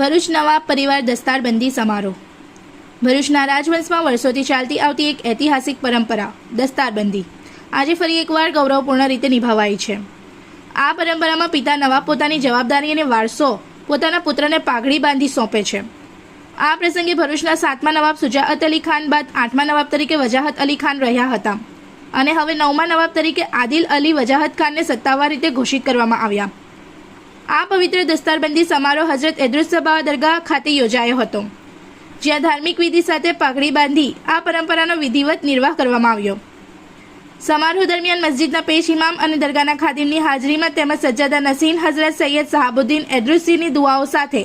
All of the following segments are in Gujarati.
ભરૂચ નવાબ પરિવાર દસ્તારબંધી સમારોહ। ભરૂચના રાજવંશમાં વર્ષોથી ચાલતી આવતી એક ઐતિહાસિક પરંપરા દસ્તારબંધી આજે ફરી એકવાર ગૌરવપૂર્ણ રીતે નિભાવાઈ છે। આ પરંપરામાં પિતા નવાબ પોતાની જવાબદારી અને વારસો પોતાના પુત્રને પાઘડી બાંધી સોંપે છે। આ પ્રસંગે ભરૂચના 7મા નવાબ સુજાઅત અલી ખાન બાદ 8મા નવાબ તરીકે વજાહત અલી ખાન રહ્યા હતા અને હવે 9મા નવાબ તરીકે આદિલ અલી વજાહત ખાનને સત્તાવાર રીતે ઘોષિત કરવામાં આવ્યા। આ પવિત્ર દસ્તારબંધી સમારોહ હઝરત ઇદ્રુસબા દરગાહ ખાતે યોજાયો હતો, જ્યાં ધાર્મિક વિધિ સાથે પાઘડી બાંધી આ પરંપરાનો વિધિવત નિર્વાહ કરવામાં આવ્યો। સમારોહ દરમિયાન મસ્જિદના પેશ ઇમામ અને દરગાહના ખાદિમની હાજરીમાં તેમજ સજ્જાદા નસીન હઝરત સૈયદ શહાબુદ્દીન ઇદ્રુસીની દુઆઓ સાથે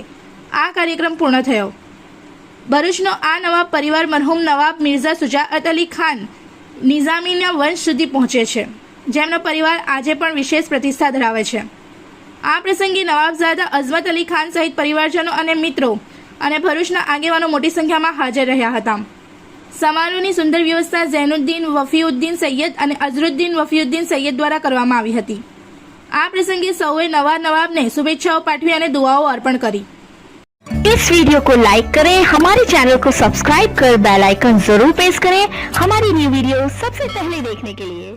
આ કાર્યક્રમ પૂર્ણ થયો। ભરૂચનો આ નવાબ પરિવાર મરહૂમ નવાબ મિર્ઝા સુજાઅત અલી ખાન નિઝામીના વંશ સુધી પહોંચે છે, જેમનો પરિવાર આજે પણ વિશેષ પ્રતિષ્ઠા ધરાવે છે। આ પ્રસંગે નવાબઝાદા અઝમત અલી ખાન સહિત પરિવારજનો અને મિત્રો અને ભરૂચના આગેવાનો મોટી સંખ્યામાં હાજર રહ્યા હતા। સમારોહની સુંદર વ્યવસ્થા ઝૈનુદ્દીન વફીઉદ્દીન સૈયદ અને અઝરુદ્દીન વફીઉદ્દીન સૈયદ દ્વારા કરવામાં આવી હતી। આ પ્રસંગે સૌએ નવા નવાબને શુભેચ્છાઓ પાઠવી અને દુઆઓ અર્પણ કરી। इस वीडियो को लाइक करें, हमारे चैनल को सब्सक्राइब कर बेल आइकन जरूर प्रेस करें हमारी न्यू वीडियो सबसे पहले देखने के लिए।